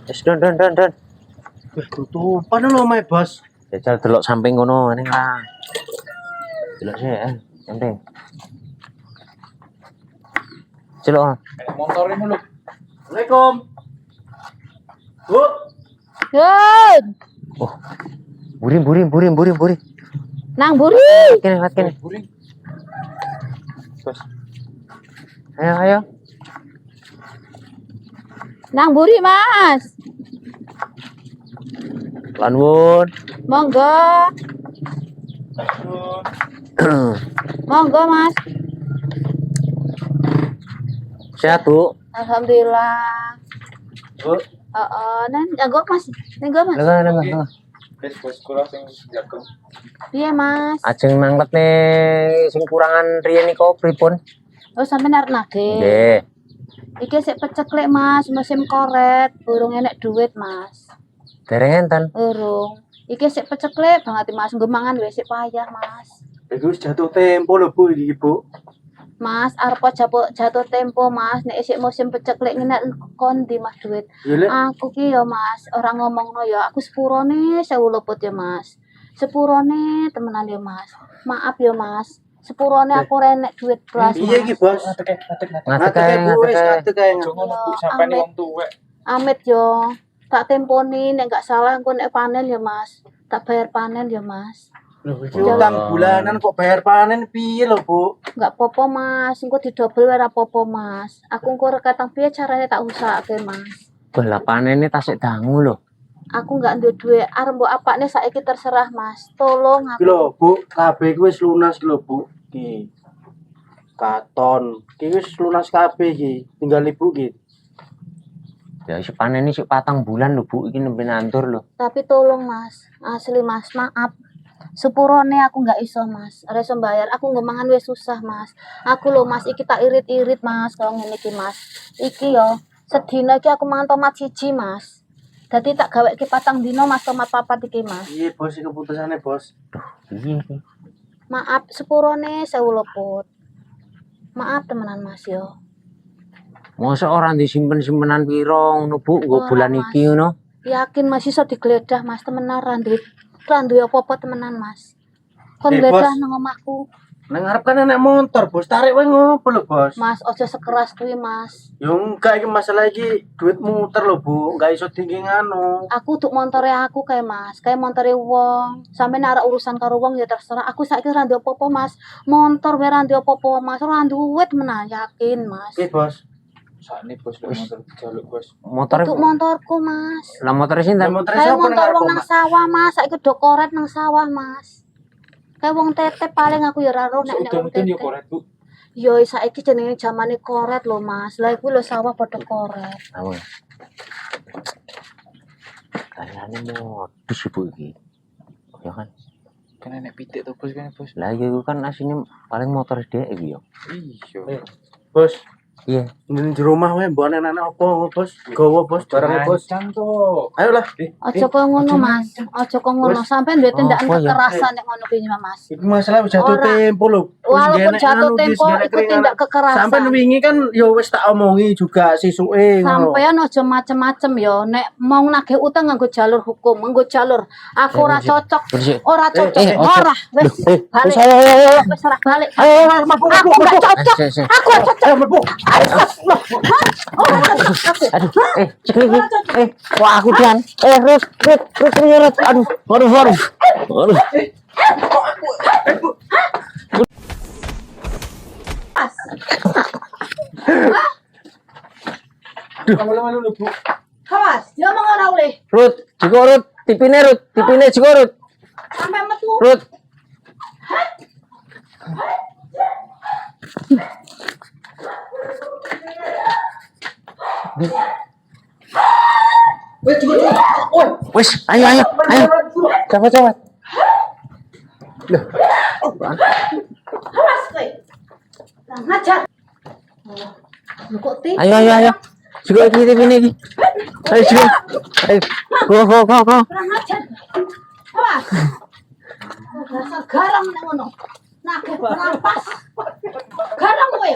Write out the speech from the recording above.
Wis don. Tutupan lho Mas Bos. Jajal delok samping kono ning lah. Delok sih penting. Celok. Motor ini lho. Assalamualaikum. Bu. Yun. Oh. Buri. Nang buri. Kene. Buri. Ayo. Nang buri, Mas. Lanwun. Monggo. Monggo, Mas. Sehat, Bu. Alhamdulillah. Bu. Jago Mas. Nego, Mas. Lengan. Wis bos kula sing jago. Iya, Mas. Ajeng manglet nih sing kurangan riyen niku pripun? Oh, sampe arep nagih. Nggih. Iki sik peceklek, Mas, musim koret, burung enek duit, Mas. Dereng enten. Urung. Iki sik peceklek banget, Mas. Nggo mangan wis sik payah, Mas. Iku wis jatuh tempo lho Bu iki Bu. Mas, arep jatuh tempo, Mas. Nek isik musim peceklek ngene kondi, Mas, duit. Ya lek Aku ki ya, Mas, ora ngomongno ya, aku sepurone 1000 leput ya, Mas. Sepurone temenan ya, Mas. Maaf ya, Mas. Sepurone aku renek duit blas. iya iki Bos. Ngadeg. Ngadeg Bu wis ngadeg kae. Jangan Bu sampean wong tuwek. Amit yo. Tak temponi nek gak salah engko nek panen ya, Mas. Tak bayar panen ya, Mas. Lho iki utang bulanan kok bayar panen piye lho Bu? Enggak popo, Mas. Engko didobel ora popo, Mas. Aku engko rekatang piye carane tak usahake, Mas. Lah panene tasik dangu lho. Aku enggak duwe duit. Arep mbok apane saiki terserah, Mas. Tolong Iki aku. lho Bu, kabeh iki wis lunas lho Bu. Iki. Katon. Iki wis lunas kabeh iki. Tinggal Ibu iki. Ya si panene sik 4 bulan lho Bu, iki nembe nandur lho. Tapi tolong, Mas. Asli, Mas. Maaf. Sepurone aku nggak iso, Mas. Ora iso bayar. Aku nggo mangan wis susah, Mas. Aku lho, Mas, iki tak irit-irit, Mas, kalau ngene iki, Mas. Iki yo, sedina iki aku mangan tomat siji, Mas. Dadi tak gaweke 4 dino, Mas, tomat 4 iki, Mas. Iya Bos, iki keputusane Bos. Iya. Maaf, sepurone 1000 leput. Maaf temenan, Mas yo. Mosok ora disimpen-simpenan pira ngono Bu, nggo Ora, bulan Mas. iki ngono. Yakin Mas iso digledah, Mas, temenan ra duwe. Ra duwe apa-apa temenan, Mas. Kon Eh, gledah Bos. nang omahku. Nang ngarep kan enek motor Bos, tarik wae ngopo lho Bos. Mas, ojo sekeras kuwi, Mas. Yo enggak iki masalah iki duit muter lho Bu, enggak iso tinggi nganu. Aku untuk montore aku kayak Mas, kayak montore wong. Sampai nara urusan karo wong ya terserah. Aku saiki ora ndek apa-apa, Mas. Montor wae ora ndek apa-apa, Mas. Ora duit menan, yakin, Mas. Oke Bos. Sakne bos lho motor jaluk bos. Motore Untuk montorku, Mas. lah motore sinten? Motor Kayak siapa nang montor ngarep wong nang sawah, Mas. Saiki do koret nang sawah, Mas. Kayak wong tetep paling aku ya ora ro nek nek wong Udan-udan yo tetep. koret Bu. Yo saiki jenenge zamane koret lho, Mas. Lah iku lho sawah padha koret. Apa? Kayane modus Ibu iki. Ya kan. Kan enek pitik to bos kan bos. Lah iki kan asine paling motor dhek iki yo. Iya. Bos. Iya. Ning jero omah wae mbok anak apa Bos? Gowo Bos, barangnya Bos. Can to. Ayolah. Aja kok ngono, Mas. Aja kok ngono. Sampeyan duwe tindakan Apa ya? kekerasan nek ngono kuwi, Mas. Iki masalah wis jatuh Ora. tempo lho. Wis Walaupun genek jatuh anu, wis tempo genek itu keringanan. tindak kekerasan. Sampai wingi kan yo wis tak omongi juga sisuke ngono. Sampeyan aja macem-macem yo, nek mau nagih utang nganggo jalur hukum, nganggo jalur. Aku ora cocok. Bersih. Ora cocok. ojo. Ora, wis balik. Ayo. Wis ora balik. Ayo mabuk Aku gak cocok. Sik. Aku ora cocok. Ayo mabuk. Ora cocok aku. Aduh, cek iki. Kok aku dian. Rut. Aduh. Malu-malu lho Bu. Awas, dia mau ora oleh. Rut, tipine Rut. Sampai metu. Rut. Wes, ayo. Cepet. Awas kowe. Nah, ngajar. Lu kok ti? Ayo. Juga iki tipine iki. Ayo, juga. Ayo. Go. Kurang ajar. Awas. Dasar garang nang ngono. Nagih berampas. Garang kowe.